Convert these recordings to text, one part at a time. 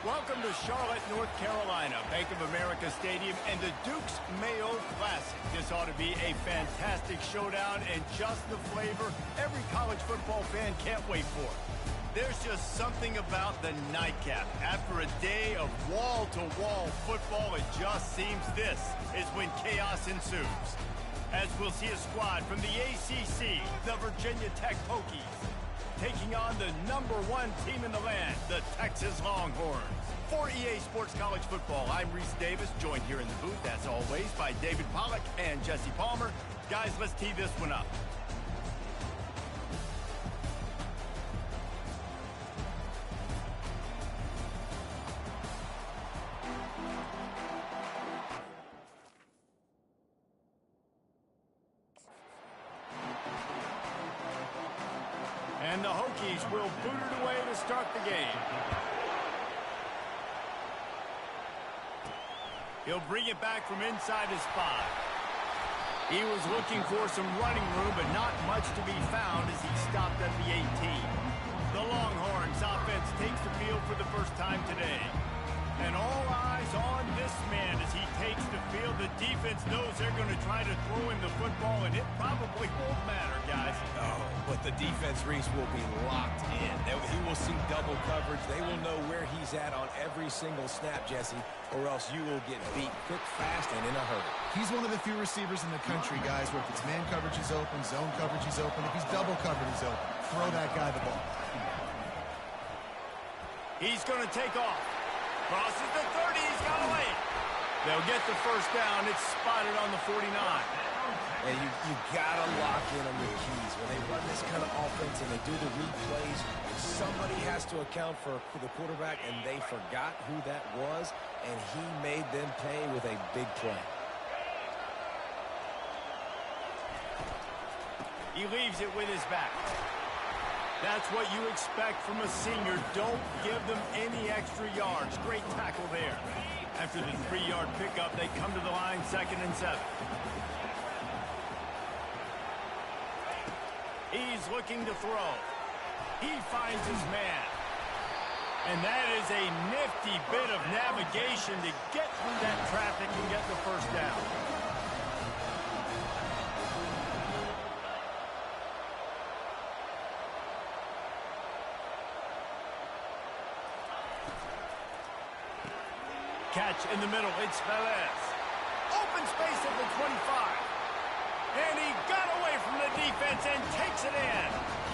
Welcome to Charlotte, North Carolina, Bank of America Stadium, and the Duke's Mayo Classic. This ought to be a fantastic showdown and just the flavor every college football fan can't wait for. There's just something about the nightcap. After a day of wall-to-wall football, it just seems this is when chaos ensues. As we'll see a squad from the ACC, the Virginia Tech Hokies, taking on the #1 team in the land, the Texas Longhorns. For EA Sports College Football, I'm Reese Davis, joined here in the booth, as always, by David Pollack and Jesse Palmer. Guys, let's tee this one up. And the Hokies will boot it away to start the game. He'll bring it back from inside his 5. He was looking for some running room, but not much to be found as he stopped at the 18. The Longhorns offense takes the field for the first time today. And all eyes on this man as he takes the field. The defense knows they're going to try to throw him the football, and it probably won't matter, guys. Oh, but the defense, Reese, will be locked in. He will see double coverage. They will know where he's at on every single snap, Jesse, or else you will get beat quick, fast, and in a hurry. He's one of the few receivers in the country, guys, where if it's man coverage, he's open, zone coverage, he's open. If he's double covered, he's open. Throw that guy the ball. He's going to take off. Crosses the 30, he's got away. They'll get the first down. It's spotted on the 49. And you got to lock in on your keys. When they run this kind of offense and they do the replays, somebody has to account for the quarterback, and they forgot who that was, and he made them pay with a big play. He leaves it with his back. That's what you expect from a senior. Don't give them any extra yards. Great tackle there. After the 3-yard pickup, they come to the line, 2nd and 7. He's looking to throw. He finds his man. And that is a nifty bit of navigation to get through that traffic and get the first down. Catch in the middle, it's Velez. Open space at the 25. And he got away from the defense and takes it in.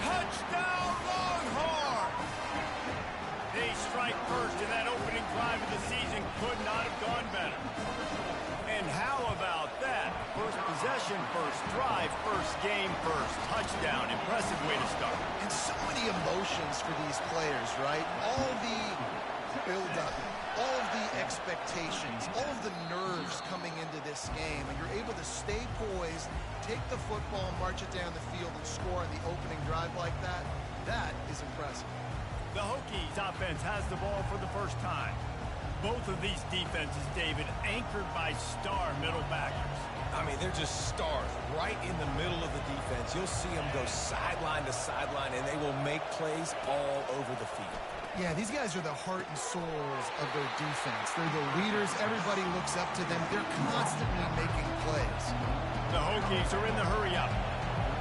Touchdown, Longhorn! They strike first, and that opening drive of the season could not have gone better. And how about that? First possession, first drive, first game, first touchdown. Impressive way to start. And so many emotions for these players, right? All the build-up, all of the expectations, all of the nerves coming into this game, and you're able to stay poised, take the football, march it down the field, and score on the opening drive like that. That is impressive. The Hokies offense has the ball for the first time. Both of these defenses, David, anchored by star middle backers. I mean, they're just stars right in the middle of the defense. You'll see them go sideline to sideline, and they will make plays all over the field. Yeah, these guys are the heart and souls of their defense. They're the leaders. Everybody looks up to them. They're constantly making plays. The Hokies are in the hurry-up.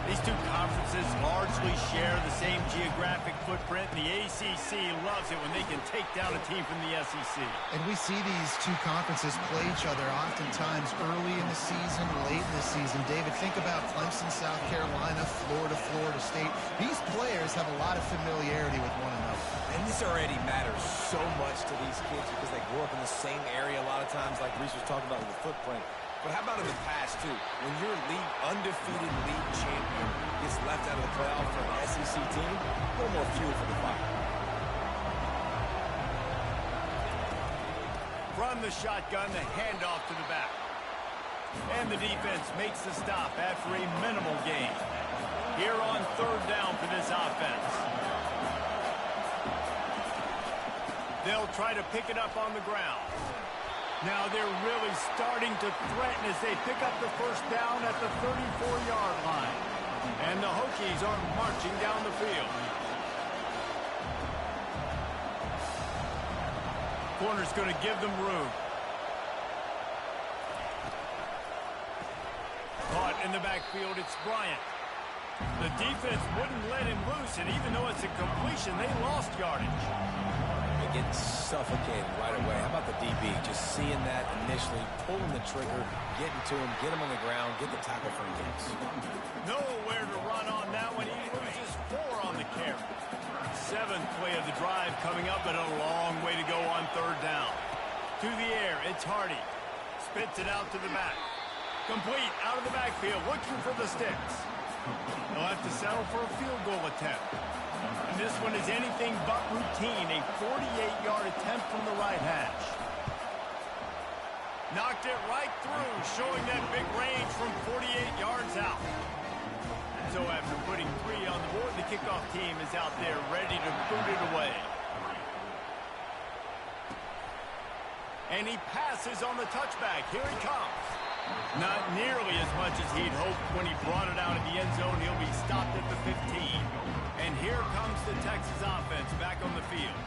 These two conferences largely share the same geographic footprint. The ACC loves it when they can take down a team from the SEC. And we see these two conferences play each other oftentimes early in the season, late in the season. David, think about Clemson, South Carolina, Florida State. These players have a lot of familiarity with one another. And this already matters so much to these kids because they grew up in the same area a lot of times, like Reese was talking about with the footprint. But how about in the past, too? When your undefeated league champion gets left out of the playoff for an SEC team, a little more fuel for the fire. From the shotgun, the handoff to the back. And the defense makes the stop after a minimal gain. Here on 3rd down for this offense. They'll try to pick it up on the ground. Now they're really starting to threaten as they pick up the first down at the 34-yard line. And the Hokies are marching down the field. corner's going to give them room. Caught in the backfield, it's Bryant. The defense wouldn't let him loose, and even though it's a completion, they lost yardage. They get suffocated right away. How about the DB? Just seeing that initially, pulling the trigger, getting to him, get him on the ground, get the tackle for him. Nowhere to run on that one. He loses 4 on the carry. 7th play of the drive coming up, but a long way to go on 3rd down. To the air, it's Hardy. Spits it out to the back. Complete out of the backfield, looking for the sticks. They'll have to settle for a field goal attempt. And this one is anything but routine, a 48-yard attempt from the right hash. Knocked it right through, showing that big range from 48 yards out. So after putting 3 on the board, the kickoff team is out there ready to boot it away. And he passes on the touchback. Here he comes. Not nearly as much as he'd hoped when he brought it out of the end zone. He'll be stopped at the 15. And here comes the Texas offense back on the field.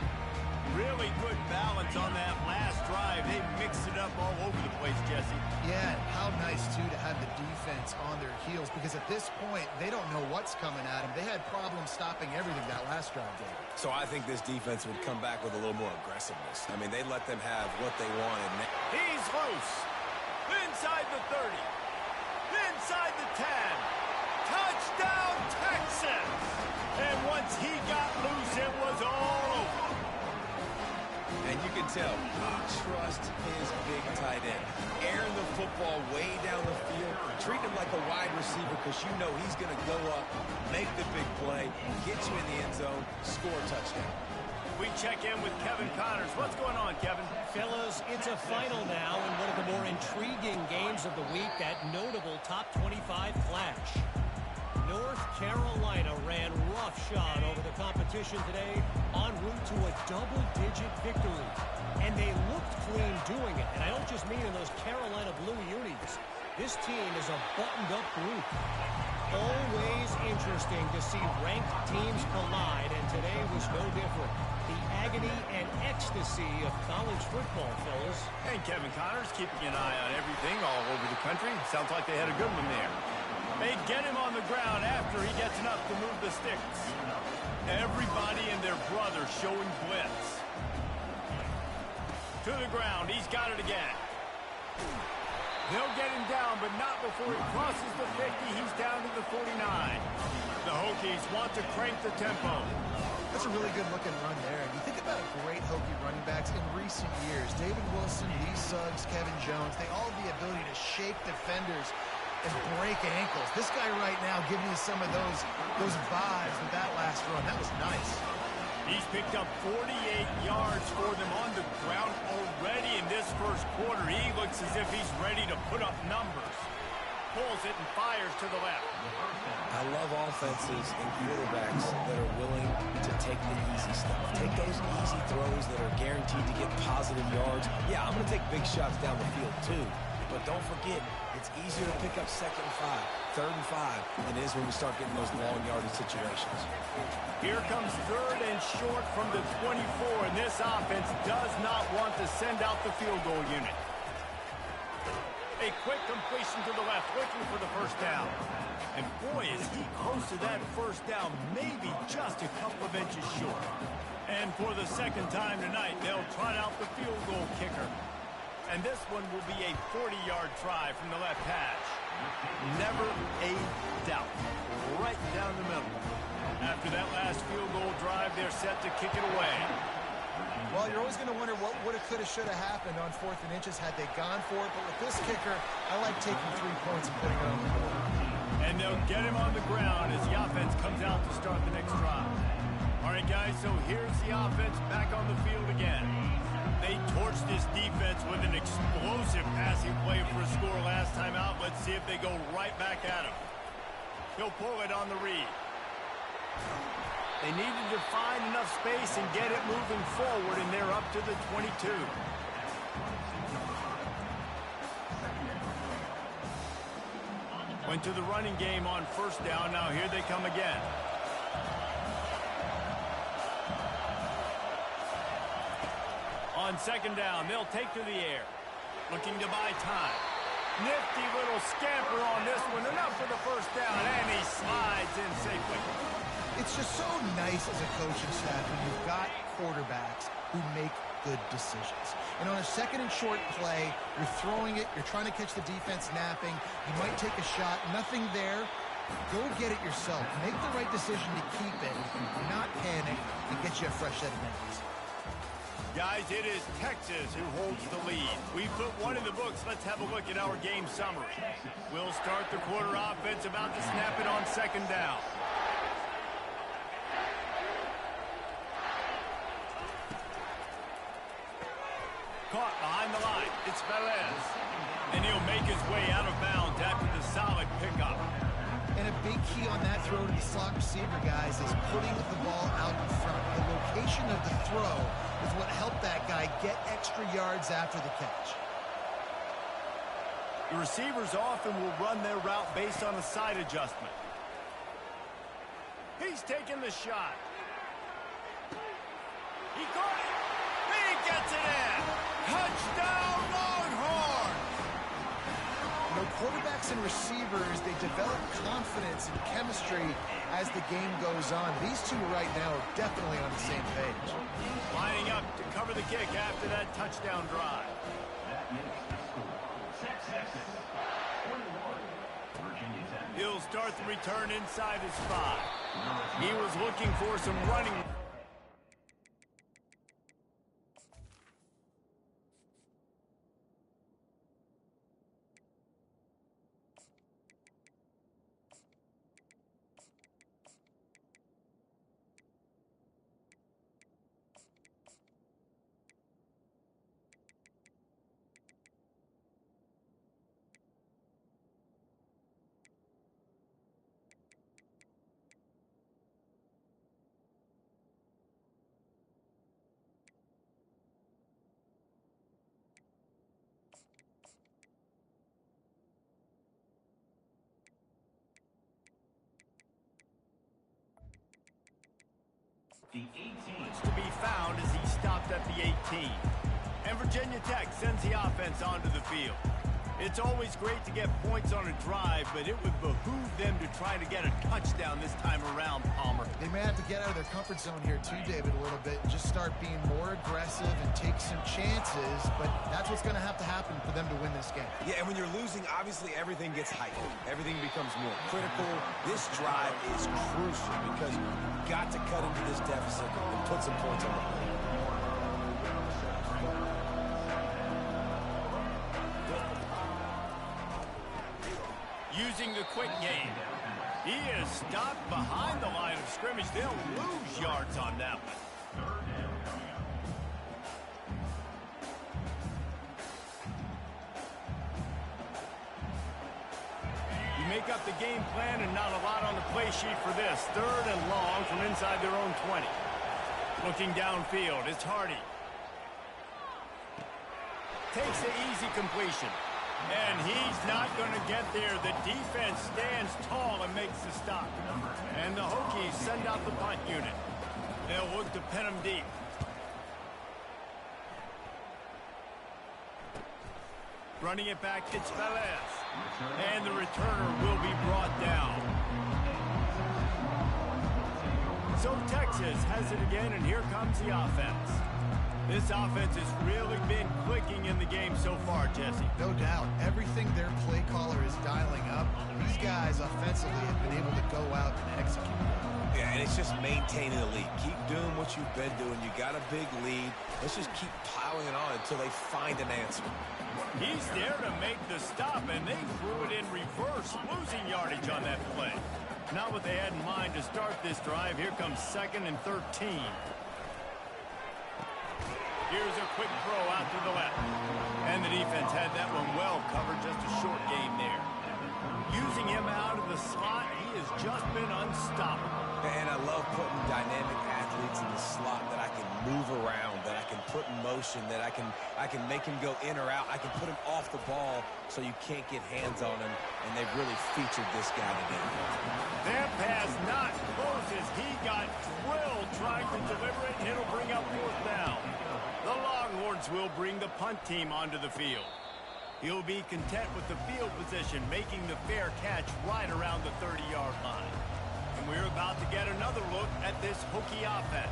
Really good balance on that last drive. They mixed it up all over the place, Jesse. Yeah, how nice, too, to have the defense on their heels, because at this point, they don't know what's coming at them. They had problems stopping everything that last drive did. So I think this defense would come back with a little more aggressiveness. I mean, they let them have what they wanted. He's loose. Inside the 30. Inside the 10. Touchdown, Texas! And once he got loose, it was all over. And you can tell he trusts his big tight end. Airing the football way down the field. Treat him like a wide receiver because you know he's going to go up, make the big play, get you in the end zone, score a touchdown. We check in with Kevin Connors. What's going on, Kevin? Fellas, it's a final now in one of the more intriguing games of the week, that notable top 25 clash. North Carolina ran roughshod over the competition today en route to a double-digit victory. And they looked clean doing it. And I don't just mean in those Carolina blue unis. This team is a buttoned-up group. Always interesting to see ranked teams collide, and today was no different. The agony and ecstasy of college football, fellas. And Kevin Connors keeping an eye on everything all over the country. Sounds like they had a good one there. They get him on the ground after he gets enough to move the sticks. Everybody and their brother showing blitz. To the ground. He's got it again. They'll get him down, but not before he crosses the 50. He's down to the 49. The Hokies want to crank the tempo. That's a really good-looking run there. And you think about great Hokie running backs in recent years. David Wilson, Lee Suggs, Kevin Jones, they all have the ability to shake defenders and break ankles. This guy right now giving you some of those vibes with that last run. That was nice. He's picked up 48 yards for them on the ground already in this first quarter. He looks as if he's ready to put up numbers. Pulls it and fires to the left. I love offenses and quarterbacks that are willing to take the easy stuff. Take those easy throws that are guaranteed to get positive yards. Yeah, I'm going to take big shots down the field too. But don't forget, it's easier to pick up 2nd and 5, 3rd and 5 than it is when we start getting those long yardage situations. Here comes 3rd and short from the 24, and this offense does not want to send out the field goal unit. A quick completion to the left, looking for the first down. And boy, is he close to that first down, maybe just a couple of inches short. And for the second time tonight, they'll trot out the field goal kicker. And this one will be a 40-yard try from the left hash. Never a doubt. Right down the middle. After that last field goal drive, they're set to kick it away. Well, you're always going to wonder what woulda, coulda, shoulda happened on 4th and inches had they gone for it. But with this kicker, I like taking 3 points and putting it on the board. And they'll get him on the ground as the offense comes out to start the next drive. All right, guys, so here's the offense back on the field again. They torched this defense with an explosive passing play for a score last time out. Let's see if they go right back at him. He'll pull it on the read. They needed to find enough space and get it moving forward, and they're up to the 22. Went to the running game on 1st down. Now here they come again. On On second down, they'll take to the air. Looking to buy time. Nifty little scamper on this one. Enough for the first down, and he slides in safely. It's just so nice as a coaching staff when you've got quarterbacks who make good decisions. And on a second and short play, you're throwing it, you're trying to catch the defense napping, you might take a shot, nothing there. Go get it yourself. Make the right decision to keep it, not panic, and get you a fresh set of names. Guys, it is Texas who holds the lead. We put one in the books. Let's have a look at our game summary. We'll start the quarter offense, about to snap it on second down. Caught behind the line. It's Velez. And he'll make his way out of bounds after the solid pickup. And a big key on that throw to the slot receiver, guys, is putting the ball out in front. The location of the throw is what helped that guy get extra yards after the catch. The receivers often will run their route based on a side adjustment. He's taking the shot. He got it. He gets it in. Touchdown, Longhorns! You know, quarterbacks and receivers, they develop confidence and chemistry as the game goes on. These two right now are definitely on the same page. Lining up to cover the kick after that touchdown drive. He'll start the return inside his 5. He was looking for some running. The 18 to be found as he stopped at the 18. And Virginia Tech sends the offense onto the field. It's always great to get points on a drive, but it would behoove them to try to get a touchdown this time around, Palmer. They may have to get out of their comfort zone here too, David, a little bit, and just start being more aggressive and take some chances, but that's what's going to happen for them to win this game. Yeah, and when you're losing, obviously everything gets heightened. Everything becomes more critical. This drive is crucial because you've got to cut into this deficit and put some points on the board. Using the quick game. He is stopped behind the line of scrimmage. They'll lose yards on that one. You make up the game plan and not a lot on the play sheet for this. 3rd and long from inside their own 20. Looking downfield, it's Hardy. Takes the easy completion. And he's not going to get there. The defense stands tall and makes the stop. And the Hokies send out the punt unit. They'll look to pin him deep. Running it back, it's Velez. And the returner will be brought down. So Texas has it again, and here comes the offense. This offense has really been clicking in the game so far, Jesse. No doubt. Everything their play caller is dialing up, these guys offensively have been able to go out and execute. Yeah, and it's just maintaining the lead. Keep doing what you've been doing. You got a big lead. Let's just keep plowing it on until they find an answer. He's there to make the stop, and they threw it in reverse, losing yardage on that play. Not what they had in mind to start this drive. Here comes 2nd and 13. Here's a quick throw out to the left. And the defense had that one well covered, just a short game there. Using him out of the slot, he has just been unstoppable. And I love putting dynamic athletes athletes in the slot that I can move around, that I can put in motion, that I can make him go in or out. I can put him off the ball so you can't get hands on him, and they've really featured this guy today. That pass not close as he got drilled trying to deliver it, and it'll bring up fourth down. The Longhorns will bring the punt team onto the field. He'll be content with the field position, making the fair catch right around the 30-yard line. And we're about to get another look at this Hokie offense.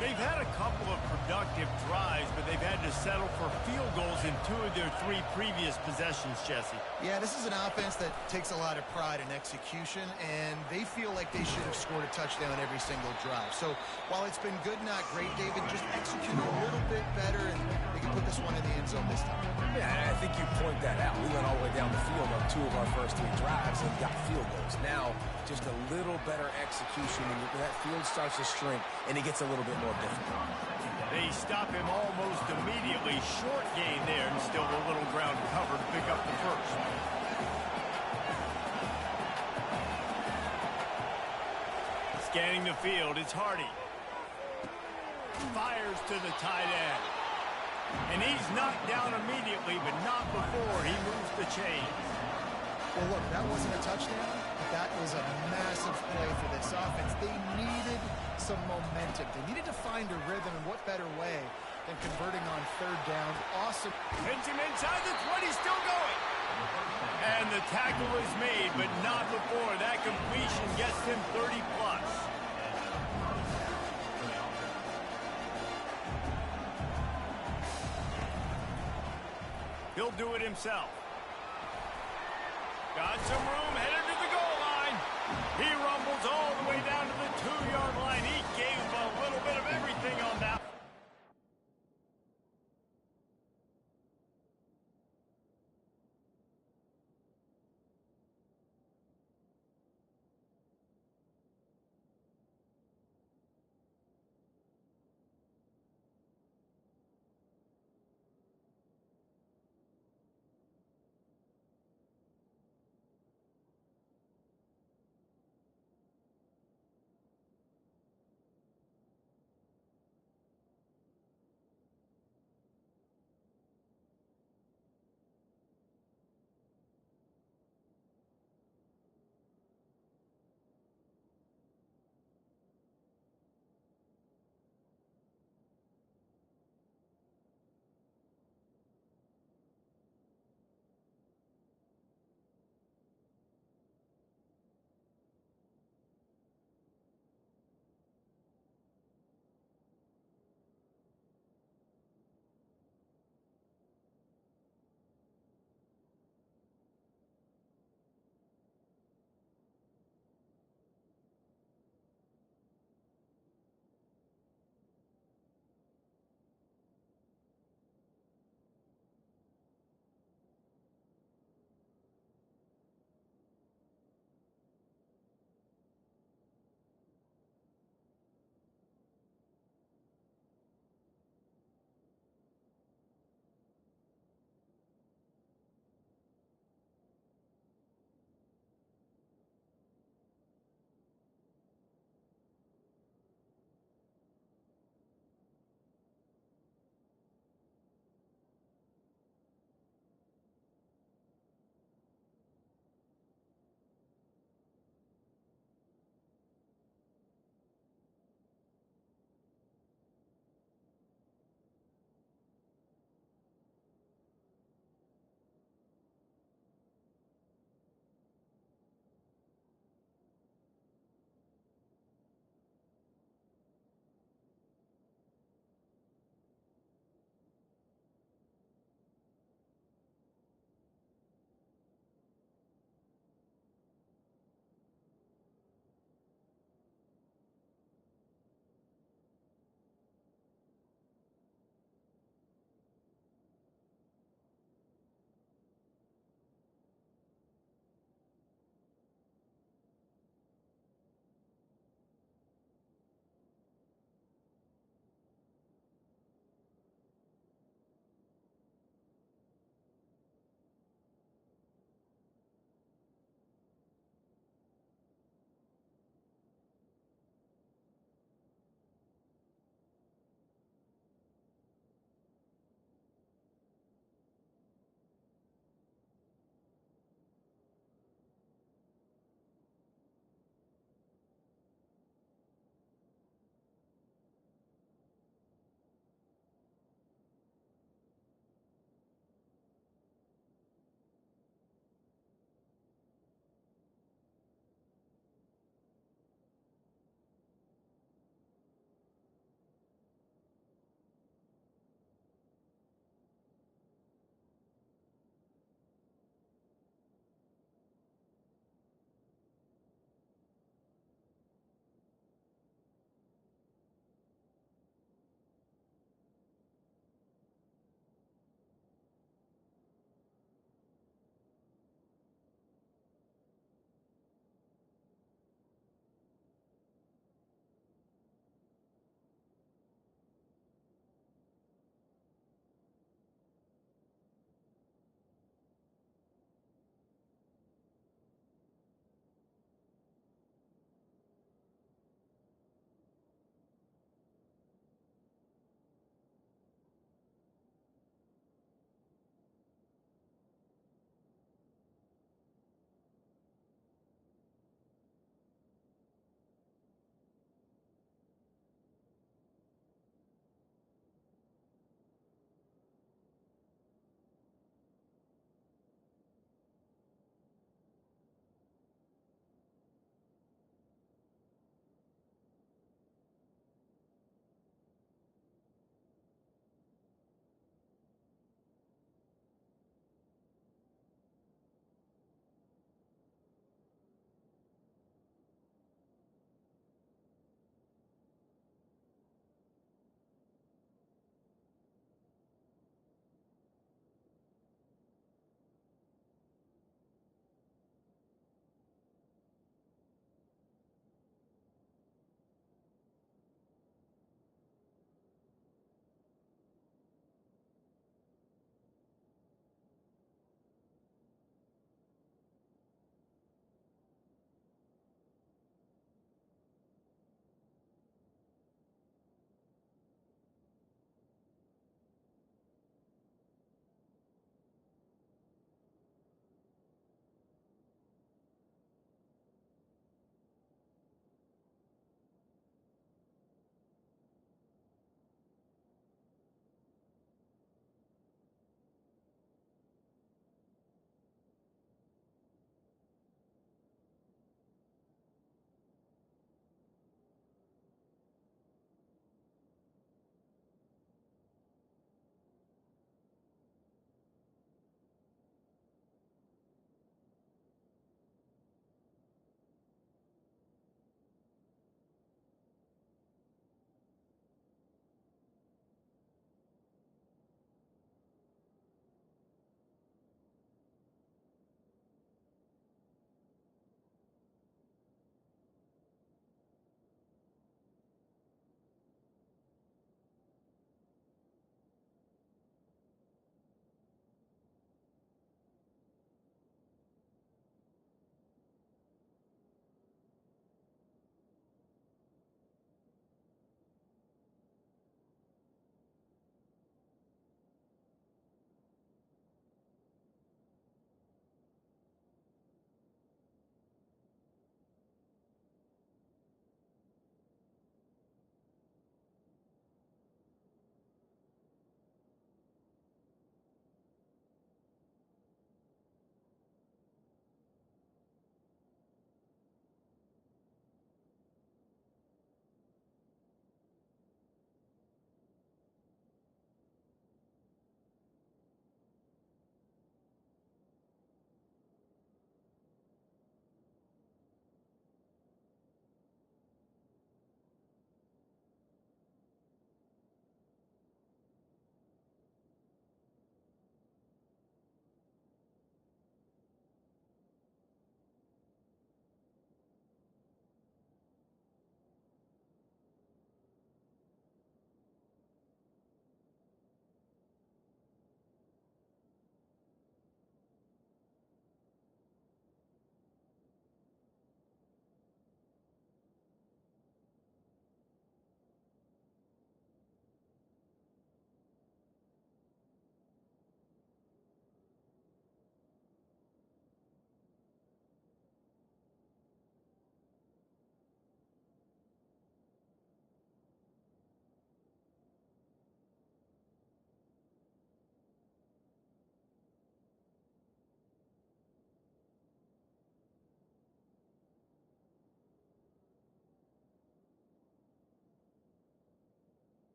They've had a couple of productive drives, but they've had to settle for field goals in 2 of their 3 previous possessions, Jesse. Yeah, this is an offense that takes a lot of pride in execution, and they feel like they should have scored a touchdown every single drive. So while it's been good, not great, David, just execute a little bit better, and they can put this one in the end zone this time. Yeah, I think you point that out. We went all the way down the field on 2 of our first 3 drives and got field goals. Now, just a little better execution, and that field starts to shrink, and it gets a little bit more difficult. They stop him almost immediately. Short gain there, and still a little ground covered to pick up the first. Scanning the field, it's Hardy. Fires to the tight end. And he's knocked down immediately, but not before he moves the chains. Well, look, that wasn't a touchdown, but that was a massive play for this offense. They needed some momentum. They needed to find a rhythm, and what better way than converting on 3rd down. Awesome. Hits him inside the 20, still going. And the tackle is made, but not before. That completion gets him 30-plus. He'll do it himself. Got some room, headed to the goal line. He rumbles all the way down to the 2-yard line. He gave a little bit of everything on that.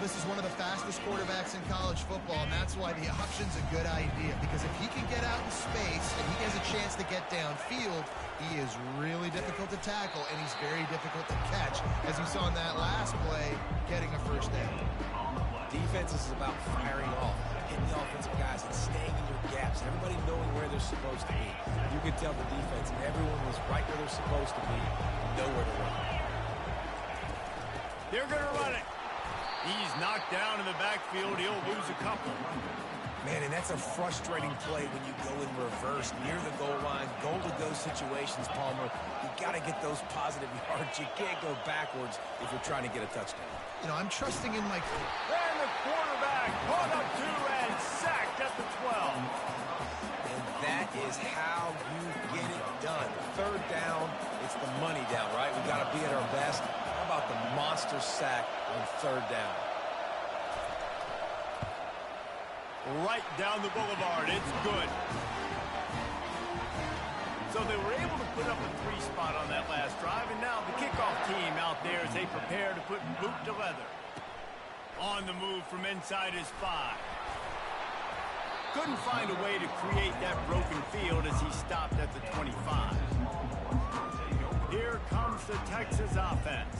this is one of the fastest quarterbacks in college football, and that's why the option's a good idea, because if he can get out in space and he has a chance to get downfield, he is really difficult to tackle, and he's very difficult to catch, as we saw in that last play, getting a first down. Defense is about firing off, hitting the offensive guys and staying in your gaps, everybody knowing where they're supposed to be. You could tell the defense, everyone was right where they're supposed to be, nowhere to run. They're going to run it. He's knocked down in the backfield. He'll lose a couple. Man, and that's a frustrating play when you go in reverse near the goal line, goal-to-go situations, Palmer. You got to get those positive yards. You can't go backwards if you're trying to get a touchdown. You know, I'm trusting in my... And the quarterback caught up to and sacked at the 12. And that is how you get it done. Third down, it's the money down, right? We got to be at our best. How about the monster sack on third down? Right down the boulevard. It's good. So they were able to put up a 3 spot on that last drive, and now the kickoff team out there as they prepare to put boot to leather. On the move from inside his 5. Couldn't find a way to create that broken field as he stopped at the 25. Here comes the Texas offense.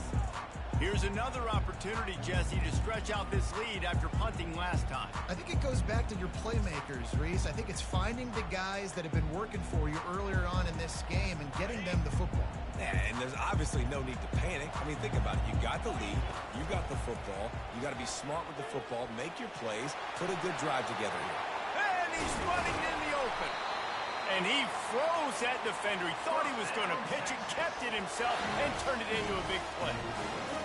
Here's another opportunity, Jesse, to stretch out this lead after punting last time. I think it goes back to your playmakers, Reese. I think it's finding the guys that have been working for you earlier on in this game and getting them the football. Yeah, and there's obviously no need to panic. I mean, think about it. You got the lead. You got the football. You got to be smart with the football, make your plays, put a good drive together here. And he's running in the open. And he froze that defender. He thought he was going to pitch it, kept it himself, and turned it into a big play.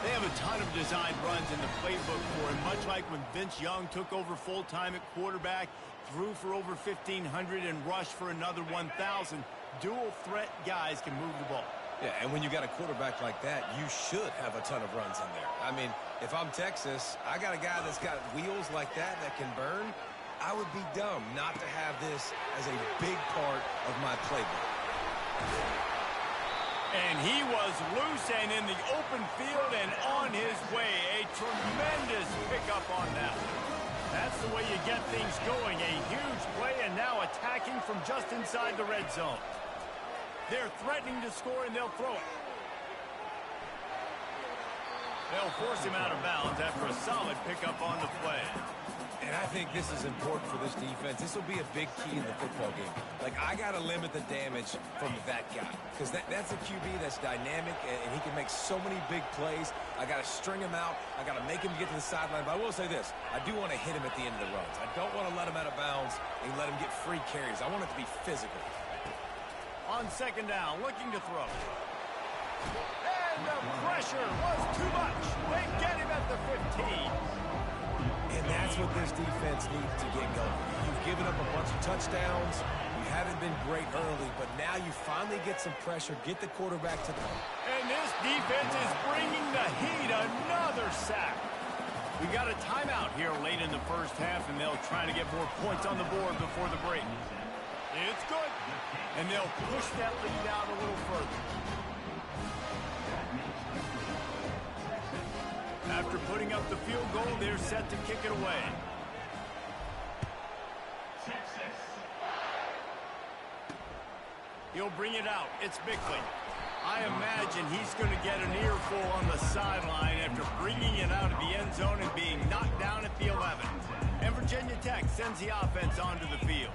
They have a ton of designed runs in the playbook for him, much like when Vince Young took over full-time at quarterback, threw for over 1,500 and rushed for another 1,000. Dual-threat guys can move the ball. Yeah, and when you got a quarterback like that, you should have a ton of runs in there. I mean, if I'm Texas, I got a guy that's got wheels like that can burn. I would be dumb not to have this as a big part of my playbook. And he was loose and in the open field and on his way. A tremendous pickup on that one. That's the way you get things going. A huge play and now attacking from just inside the red zone. They're threatening to score and they'll throw it. They'll force him out of bounds after a solid pickup on the play. And I think this is important for this defense. This will be a big key in the football game. Like, I got to limit the damage from that guy because that's a QB that's dynamic, and he can make so many big plays. I got to string him out. I got to make him get to the sideline. But I will say this. I do want to hit him at the end of the runs. I don't want to let him out of bounds and let him get free carries. I want it to be physical. On second down, looking to throw. And the pressure was too much. They get him at the 15. And that's what this defense needs to get going. You've given up a bunch of touchdowns. You haven't been great early, but now you finally get some pressure, get the quarterback to the... And this defense is bringing the heat. Another sack. We got a timeout here late in the first half, and they'll try to get more points on the board before the break. It's good. And they'll push that lead out a little further. After putting up the field goal, they're set to kick it away. He'll bring it out. It's Bickley. I imagine he's going to get an earful on the sideline after bringing it out of the end zone and being knocked down at the 11. And Virginia Tech sends the offense onto the field.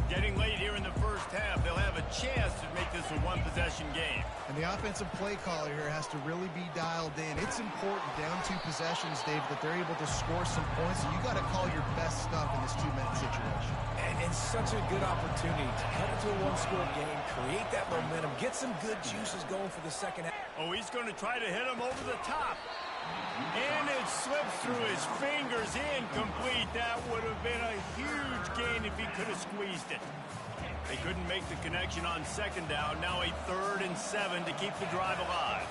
Getting late here in the first half, they'll have a chance to make this a one-possession game. And the offensive play caller here has to really be dialed in. It's important down 2 possessions, Dave, that they're able to score some points. So you got to call your best stuff in this 2-minute situation. And such a good opportunity to cut it to a one-score game, create that momentum, get some good juices going for the second half. Oh, he's going to try to hit him over the top. And it slips through his fingers, incomplete. That would have been a huge gain if he could have squeezed it. They couldn't make the connection on second down. Now a 3rd and 7 to keep the drive alive.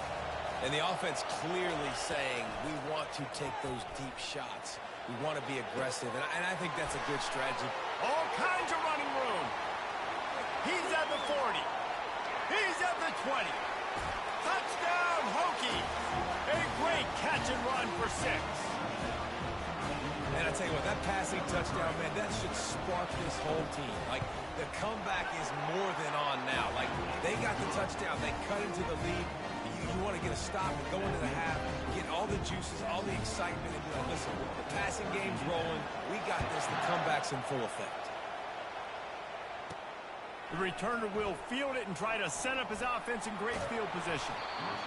And the offense clearly saying, we want to take those deep shots. We want to be aggressive, and I think that's a good strategy. All kinds of running room. He's at the 40. He's at the 20. Touchdown, Hokies. A great catch and run for 6. And I tell you what, that passing touchdown, man, that should spark this whole team. Like, the comeback is more than on now. Like, they got the touchdown. They cut into the lead. You want to get a stop and go into the half, get all the juices, all the excitement, and be like, listen, the passing game's rolling. We got this. The comeback's in full effect. The returner will field it and try to set up his offense in great field position.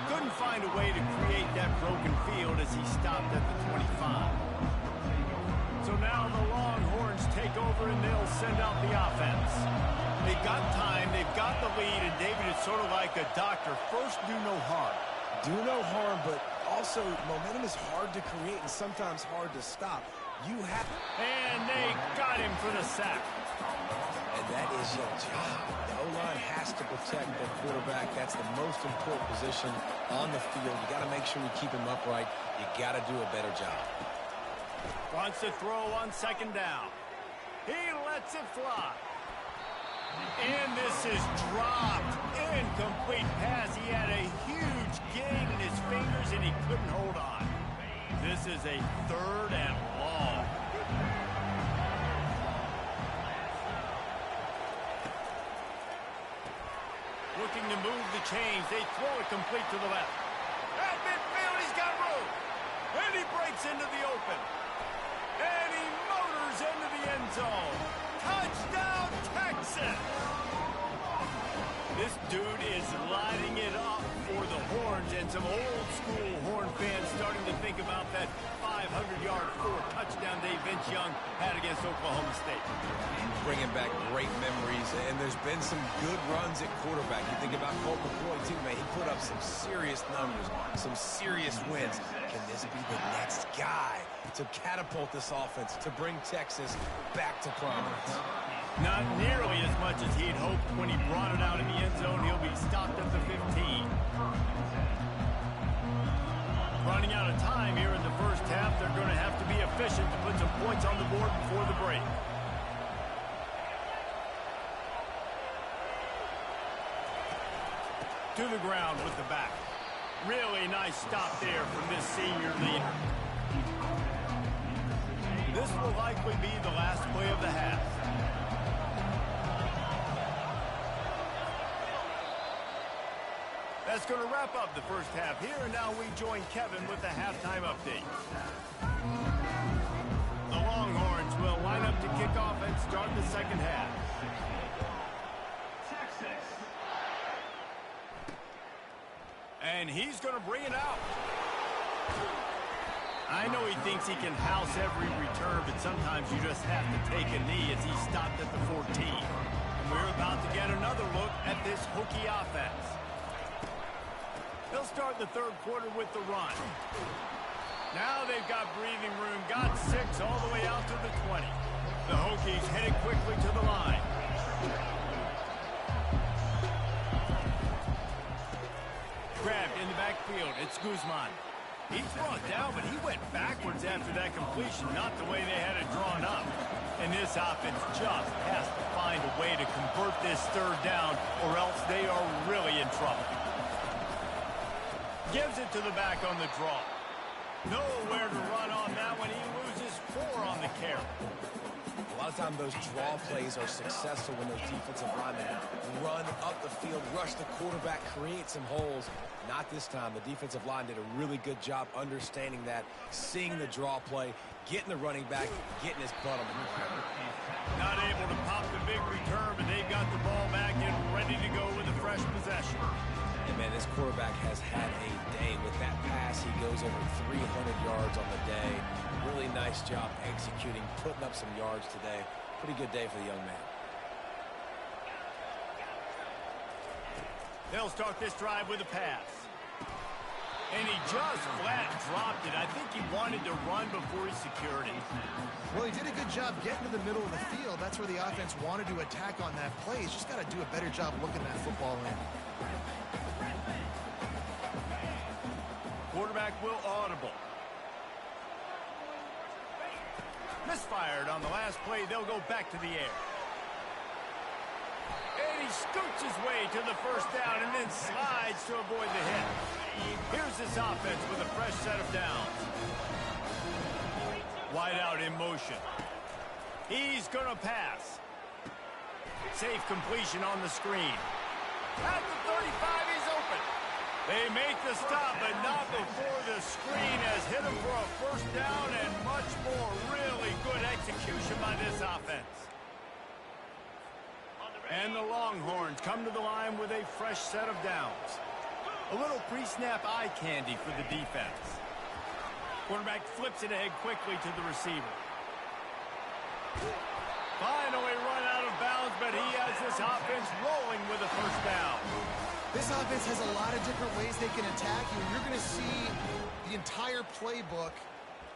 Couldn't find a way to create that broken field as he stopped at the 25. So now the Longhorns take over and they'll send out the offense. They've got time, they've got the lead, and David is sort of like a doctor. First, do no harm. Do no harm, but also momentum is hard to create and sometimes hard to stop. You have... And they got him for the sack. And that is your job. The O-line has to protect the quarterback. That's the most important position on the field. You got to make sure you keep him upright. You got to do a better job. Wants to throw on second down. He lets it fly. And this is dropped. Incomplete pass. He had a huge gain in his fingers and he couldn't hold on. This is a 3rd and long. Looking to move the chains. They throw it complete to the left. At midfield, he's got room. And he breaks into the open. And he motors into the end zone. Touchdown, Texas! This dude is lighting it up for the Horns, and some old-school Horn fans starting to think about that 500-yard 4-touchdown day Vince Young had against Oklahoma State. Bringing back great memories, and there's been some good runs at quarterback. You think about Colt McCoy, too, man. He put up some serious numbers, some serious wins. Can this be the next guy to catapult this offense, to bring Texas back to prominence? Not nearly as much as he'd hoped when he brought it out in the end zone. He'll be stopped at the 15. Running out of time here in the first half. They're going to have to be efficient to put some points on the board before the break. To the ground with the back. Really nice stop there from this senior leader. This will likely be the last play of the half. That's going to wrap up the first half here, and now we join Kevin with the halftime update. The Longhorns will line up to kick off and start the second half. And he's going to bring it out. I know he thinks he can house every return, but sometimes you just have to take a knee as he stopped at the 14. And we're about to get another look at this Hokie offense. They'll start the third quarter with the run. Now they've got breathing room. Got 6 all the way out to the 20. The Hokies headed quickly to the line. Grabbed in the backfield. It's Guzman. He's brought down, but he went backwards after that completion, not the way they had it drawn up. And this offense just has to find a way to convert this third down, or else they are really in trouble. Gives it to the back on the draw. Nowhere to run on that one. He loses 4 on the carry. A lot of times those draw plays are successful when those defensive linemen run up the field, rush the quarterback, create some holes. Not this time. The defensive line did a really good job understanding that, seeing the draw play, getting the running back, getting his butt on the ground. Not able to pop the big return, but they've got the ball back and ready to go with a fresh possession. And, man, this quarterback has had a day. With that pass, he goes over 300 yards on the day. Really nice job executing, putting up some yards today. Pretty good day for the young man. They'll start this drive with a pass. And he just flat dropped it. I think he wanted to run before he secured it. Well, he did a good job getting to the middle of the field. That's where the offense wanted to attack on that play. He's just got to do a better job looking that football in. Quarterback will audible. Misfired on the last play. They'll go back to the air. And he scoots his way to the first down and then slides to avoid the hit. Here's this offense with a fresh set of downs. Wide out in motion. He's going to pass. Safe completion on the screen. At the 35, he's open. They make the stop, but not before the screen has hit him for a first down and much more. Really good execution by this offense. And the Longhorns come to the line with a fresh set of downs. A little pre-snap eye candy for the defense. Quarterback flips it ahead quickly to the receiver. Finally run out of bounds, but he has this offense rolling with a first down. This offense has a lot of different ways they can attack you, and you're going to see the entire playbook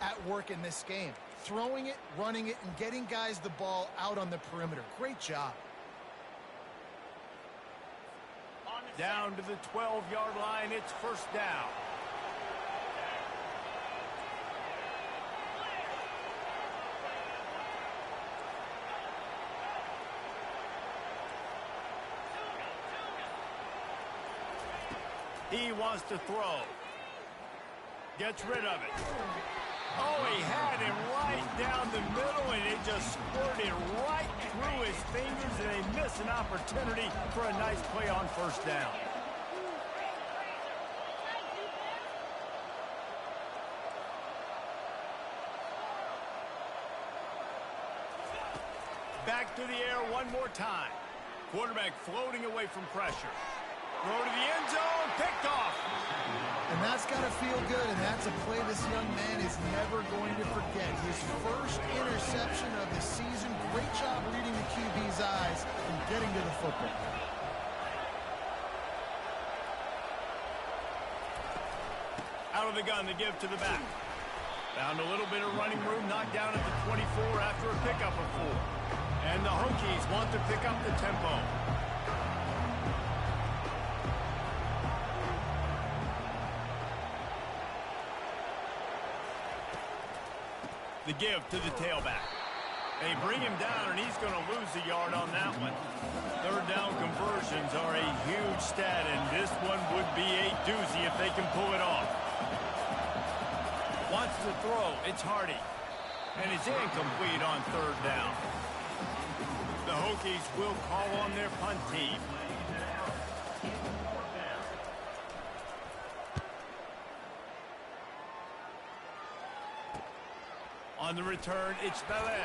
at work in this game. Throwing it, running it, and getting guys the ball out on the perimeter. Great job. Down to the 12-yard line, it's first down. He wants to throw. Gets rid of it. Oh, he had him right down the middle, and it just squirted right through his fingers, and they miss an opportunity for a nice play on first down. Back to the air one more time. Quarterback floating away from pressure. Throw to the end zone, picked off. And that's got to feel good, and that's a play this young man is never going to forget. His first interception of the season. Great job reading the QB's eyes and getting to the football. Out of the gun to give to the back. Found a little bit of running room, knocked down at the 24 after a pickup of 4. And the Hokies want to pick up the tempo. The give to the tailback. They bring him down, and he's going to lose a yard on that one. Third down conversions are a huge stat, and this one would be a doozy if they can pull it off. Wants to throw. It's Hardy. And it's incomplete on third down. The Hokies will call on their punt team. On the return, it's Velez.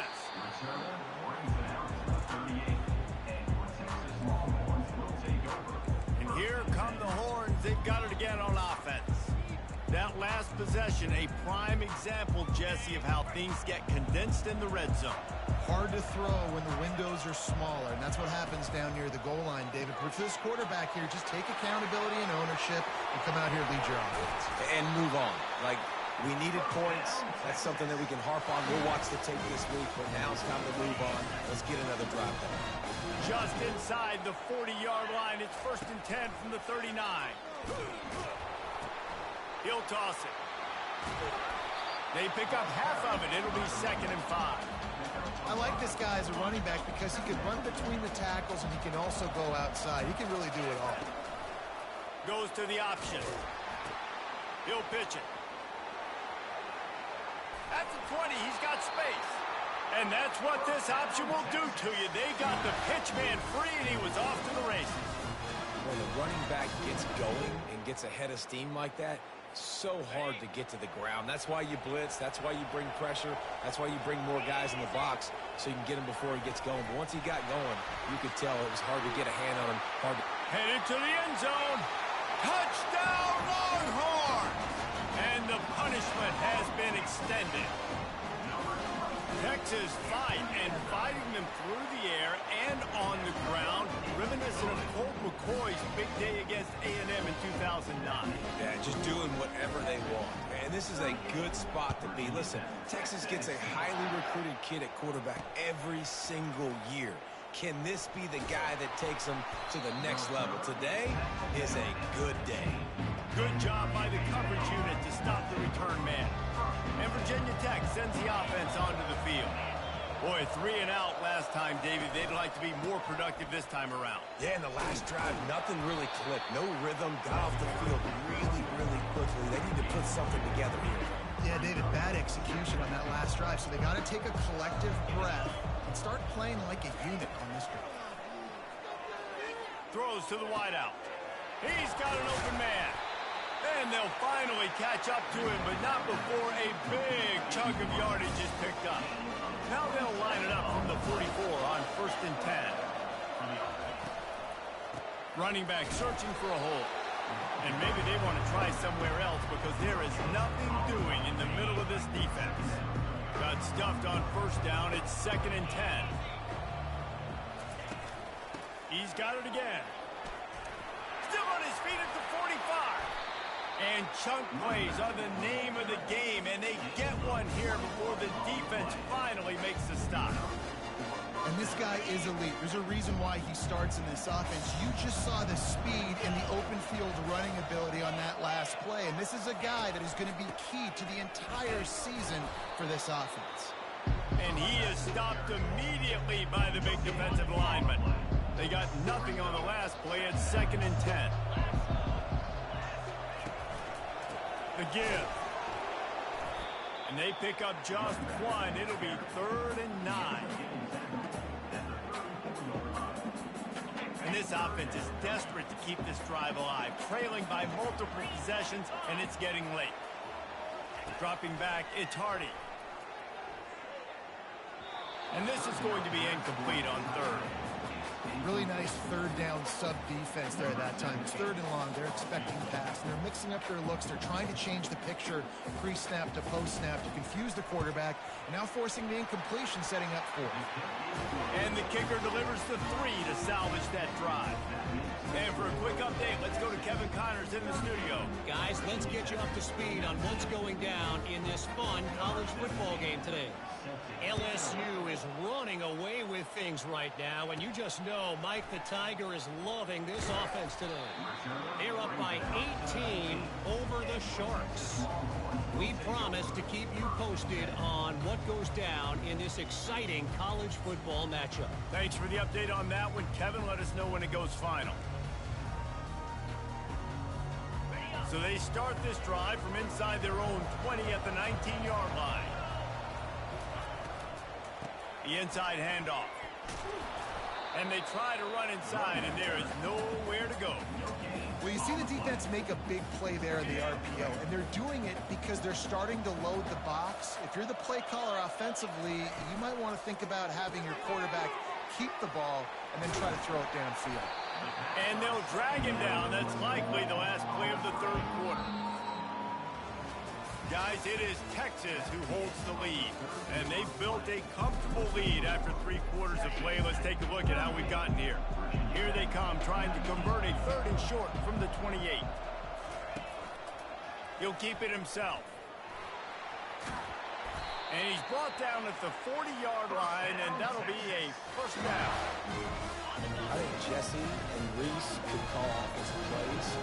And here come the Horns. They've got it again on offense. That last possession, a prime example, Jesse, of how things get condensed in the red zone. Hard to throw when the windows are smaller, and that's what happens down near the goal line, David. For this quarterback here, just take accountability and ownership and come out here and lead your offense. And move on. Like, we needed points. That's something that we can harp on. We'll watch the tape this week, but now it's time to move on. Let's get another drive done. Just inside the 40-yard line, it's 1st and 10 from the 39. He'll toss it. They pick up half of it. It'll be 2nd and 5. I like this guy as a running back because he can run between the tackles and he can also go outside. He can really do it all. Goes to the option. He'll pitch it. At the 20, he's got space. And that's what this option will do to you. They got the pitch man free, and he was off to the races. When the running back gets going and gets ahead of steam like that, so hard to get to the ground. That's why you blitz. That's why you bring pressure. That's why you bring more guys in the box so you can get him before he gets going. But once he got going, you could tell it was hard to get a hand on him. Headed to the end zone. Touchdown, Longhorns! And the punishment has been extended. Texas fighting them through the air and on the ground, reminiscent of Colt McCoy's big day against A&M in 2009. Yeah, just doing whatever they want. And this is a good spot to be. Listen, Texas gets a highly recruited kid at quarterback every single year. Can this be the guy that takes them to the next level? Today is a good day. Good job by the coverage unit to stop the return man. And Virginia Tech sends the offense onto the field. Boy, 3 and out last time, David. They'd like to be more productive this time around. Yeah, in the last drive, nothing really clicked. No rhythm, got off the field really, really quickly. They need to put something together here. Yeah, David, bad execution on that last drive, so they got to take a collective breath and start playing like a unit on this drive. Throws to the wideout. He's got an open man. And they'll finally catch up to him, but not before a big chunk of yardage is picked up. Now they'll line it up from the 44 on 1st and 10. Running back searching for a hole. And maybe they want to try somewhere else because there is nothing doing in the middle of this defense. Got stuffed on 1st down. It's 2nd and 10. He's got it again. Still on his feet at the 45. And chunk plays are the name of the game, and they get one here before the defense finally makes the stop. And this guy is elite. There's a reason why he starts in this offense. You just saw the speed and the open field running ability on that last play, and this is a guy that is going to be key to the entire season for this offense. And he is stopped immediately by the big defensive lineman. They got nothing on the last play at 2nd and 10. The give. And they pick up just one. It'll be 3rd and 9. And this offense is desperate to keep this drive alive, trailing by multiple possessions, and it's getting late. Dropping back, it's Hardy. And this is going to be incomplete on 3rd. Really nice 3rd down sub defense there at that time. It's 3rd and long. They're expecting pass. And they're mixing up their looks. They're trying to change the picture pre-snap to post-snap to confuse the quarterback. Now forcing the incompletion, setting up 4. And the kicker delivers the 3 to salvage that drive. And for a quick update, let's go to Kevin Connors in the studio. Guys, let's get you up to speed on what's going down in this fun college football game today. LSU is running away with things right now, and you just know Mike the Tiger is loving this offense today. They're up by 18 over the Sharks. We promise to keep you posted on what goes down in this exciting college football matchup. Thanks for the update on that one, Kevin. Let us know when it goes final. So they start this drive from inside their own 20 at the 19-yard line. The inside handoff. And they try to run inside, and there is nowhere to go. Well, you see the defense make a big play there in the RPO, and they're doing it because they're starting to load the box. If you're the play caller offensively, you might want to think about having your quarterback keep the ball and then try to throw it downfield. And they'll drag him down. That's likely the last play of the 3rd quarter. Guys, it is Texas who holds the lead, and they've built a comfortable lead after 3 quarters of play. Let's take a look at how we've gotten here. Here they come, trying to convert a 3rd and short from the 28. He'll keep it himself. And he's brought down at the 40-yard line, and that'll be a 1st down. I think Jesse and Reese could call offensive plays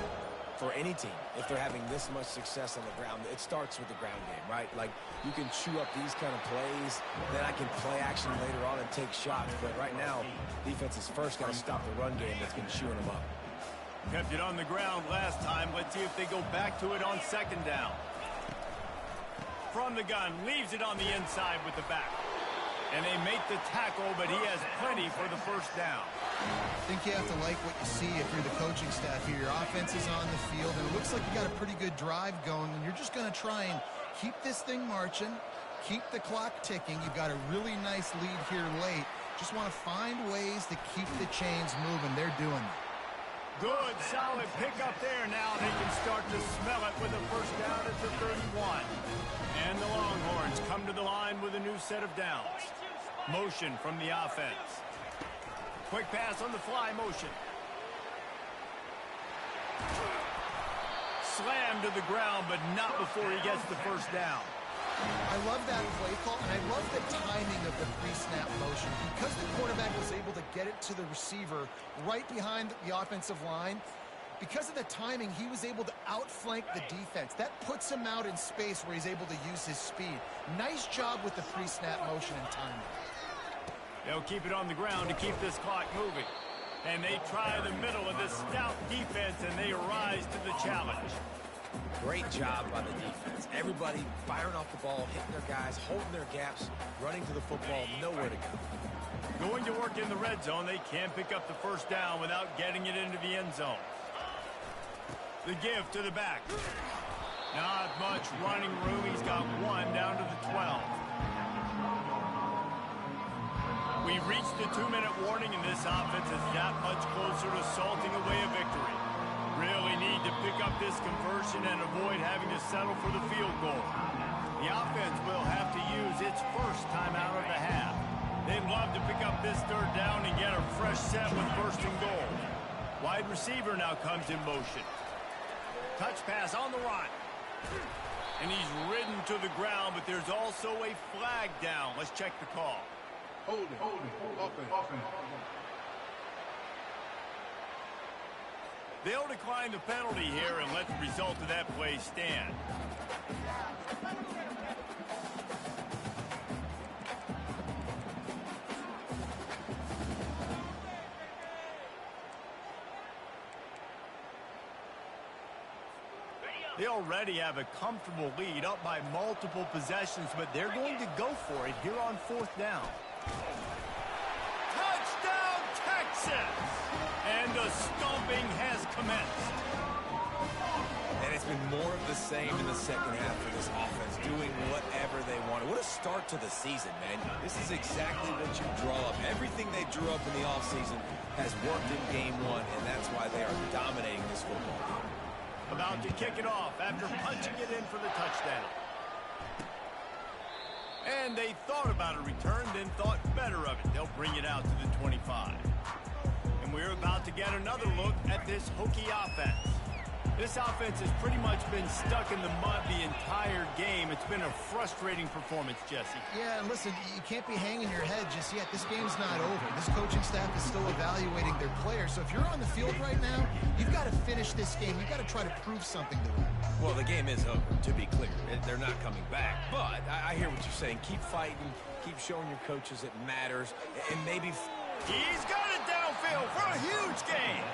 for any team if they're having this much success on the ground. It starts with the ground game, right? Like, you can chew up these kind of plays, then I can play action later on and take shots. But right now, defense is first got to stop the run game that's been chewing them up. Kept it on the ground last time. Let's see if they go back to it on 2nd down. From the gun, leaves it on the inside with the back. And they make the tackle, but he has plenty for the 1st down. I think you have to like what you see if you're the coaching staff here. Your offense is on the field, and it looks like you got a pretty good drive going, and you're just going to try and keep this thing marching, keep the clock ticking. You've got a really nice lead here late. Just want to find ways to keep the chains moving. They're doing it. Good, solid pickup there. Now they can start to smell it with a 1st down at the 31. And the Longhorns come to the line with a new set of downs. Motion from the offense. Quick pass on the fly motion. Slammed to the ground, but not before he gets the 1st down. I love that play call, and I love the timing of the pre-snap motion. Because the quarterback was able to get it to the receiver right behind the offensive line, because of the timing, he was able to outflank the defense. That puts him out in space where he's able to use his speed. Nice job with the pre-snap motion and timing. They'll keep it on the ground to keep this clock moving. And they try the middle of this stout defense, and they rise to the challenge. Great job by the defense. Everybody firing off the ball, hitting their guys, holding their gaps, running to the football, nowhere to go. Going to work in the red zone, they can't pick up the first down without getting it into the end zone. The give to the back. Not much running room. He's got one down to the 12. We've reached the 2-minute warning, and this offense is that much closer to salting away a victory. Really need to pick up this conversion and avoid having to settle for the field goal. The offense will have to use its first timeout of the half. They'd love to pick up this third down and get a fresh set with first and goal. Wide receiver now comes in motion. Touch pass on the run. And he's ridden to the ground, but there's also a flag down. Let's check the call. Hold it. Offense. They'll decline the penalty here and let the result of that play stand. They already have a comfortable lead up by multiple possessions, but they're going to go for it here on fourth down. Touchdown, Texas! And the stomping has commenced. And it's been more of the same in the second half for this offense, doing whatever they wanted. What a start to the season, man. This is exactly what you draw up. Everything they drew up in the offseason has worked in game one, and that's why they are dominating this football game. About to kick it off after punching it in for the touchdown. And they thought about a return, then thought better of it. They'll bring it out to the 25. And we're about to get another look at this Hokie offense. This offense has pretty much been stuck in the mud the entire game. It's been a frustrating performance, Jesse. Yeah, and listen, you can't be hanging your head just yet. This game's not over. This coaching staff is still evaluating their players. So if you're on the field right now, you've got to finish this game. You've got to try to prove something to them. Well, the game is over, to be clear. They're not coming back. But I hear what you're saying. Keep fighting. Keep showing your coaches it matters. And maybe... He's got it downfield for a huge gain.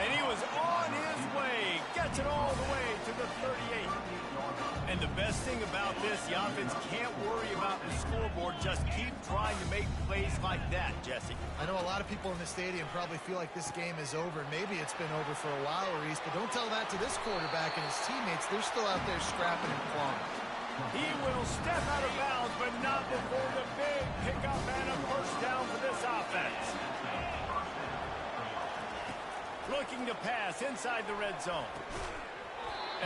And he was on his way. Gets it all the way to the 38. And the best thing about this, the offense can't worry about the scoreboard. Just keep trying to make plays like that, Jesse. I know a lot of people in the stadium probably feel like this game is over. Maybe it's been over for a while, Reese, but don't tell that to this quarterback and his teammates. They're still out there scrapping and clawing. He will step out of bounds, but not before the big pickup and a first down for this offense. Looking to pass inside the red zone.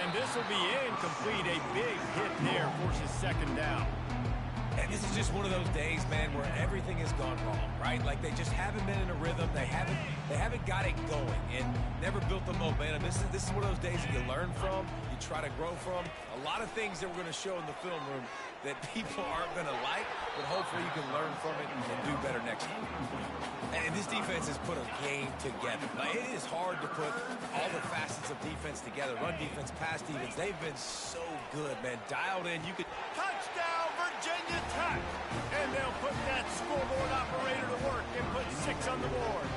And this will be incomplete. A big hit there forces second down. And this is just one of those days, man, where everything has gone wrong, right? Like they just haven't been in a rhythm. They haven't got it going and never built the momentum. This is one of those days that you learn from, you try to grow from. A lot of things that we're going to show in the film room that people aren't going to like, but hopefully you can learn from it and do better next time. And this defense has put a game together. Like, it is hard to put all the facets of defense together. Run defense, pass defense. They've been so good, man. Dialed in. You could... Touchdown, Virginia Tech. And they'll put that scoreboard operator to work and put 6 on the board.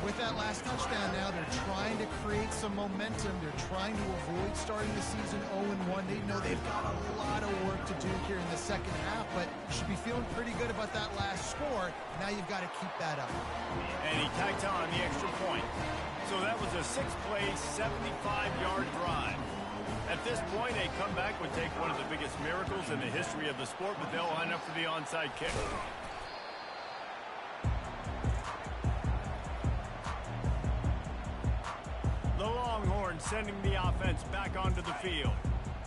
With that last touchdown now, they're trying to create some momentum. They're trying to avoid starting the season 0-1. They know they've got a lot of work to do here in the second half, but you should be feeling pretty good about that last score. Now you've got to keep that up. And he tacked on the extra point. So that was a 6-play, 75-yard drive. At this point, a comeback would take one of the biggest miracles in the history of the sport, but they'll line up for the onside kick. The Longhorns sending the offense back onto the field.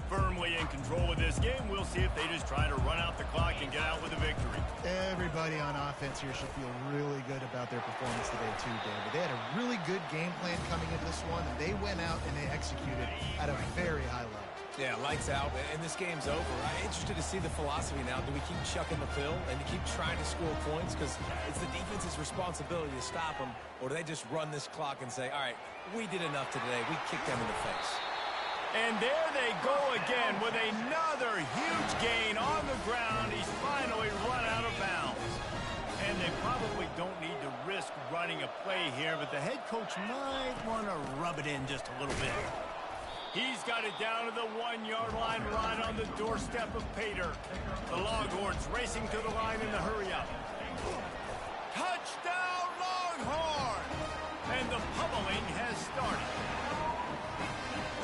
Firmly in control of this game. We'll see if they just try to run out the clock and get out with a victory. Everybody on offense here should feel really good about their performance today too, David. They had a really good game plan coming into this one, and they went out and they executed at a very high level. Yeah, lights out, and this game's over. I'm interested to see the philosophy now. Do we keep chucking the pill and keep trying to score points? Because it's the defense's responsibility to stop them. Or do they just run this clock and say, all right, we did enough today. We kicked them in the face. And there they go again with another huge gain on the ground. He's finally run out of bounds. And they probably don't need to risk running a play here, but the head coach might want to rub it in just a little bit. He's got it down to the 1-yard line right on the doorstep of Pater. The Longhorns racing to the line in the hurry-up. Touchdown, Longhorn! And the pummeling has started.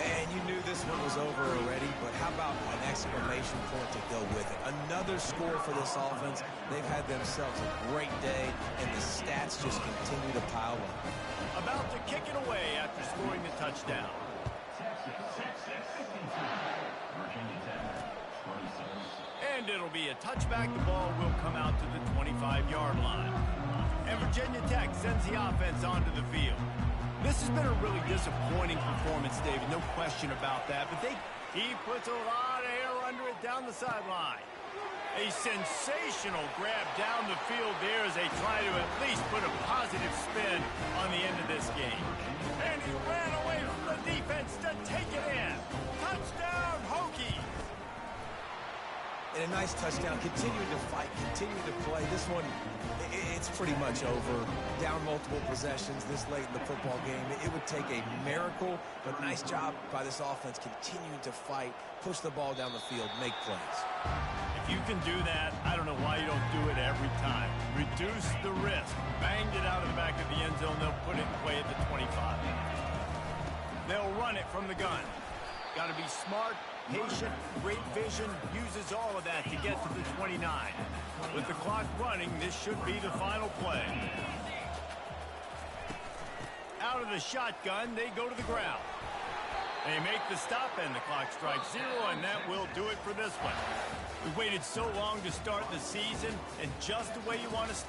And you knew this one was over already, but how about an exclamation point to go with it? Another score for this offense. They've had themselves a great day, and the stats just continue to pile up. About to kick it away after scoring the touchdown. And it'll be a touchback. The ball will come out to the 25-yard line. And Virginia Tech sends the offense onto the field. This has been a really disappointing performance, David. No question about that. But he puts a lot of air under it down the sideline. A sensational grab down the field there as they try to at least put a positive spin on the end of this game. And he ran away from the defense to take it in. Touchdown, Hokies! And a nice touchdown, continuing to fight, continuing to play. This one, it's pretty much over. Down multiple possessions this late in the football game. It would take a miracle, but nice job by this offense continuing to fight, push the ball down the field, make plays. If you can do that, I don't know why you don't do it every time. Reduce the risk. Banged it out of the back of the end zone. They'll put it away at the 25. They'll run it from the gun. Got to be smart, patient, great vision, uses all of that to get to the 29. With the clock running, this should be the final play. Out of the shotgun, they go to the ground. They make the stop, and the clock strikes 0, and that will do it for this one. We waited so long to start the season, and just the way you want to start.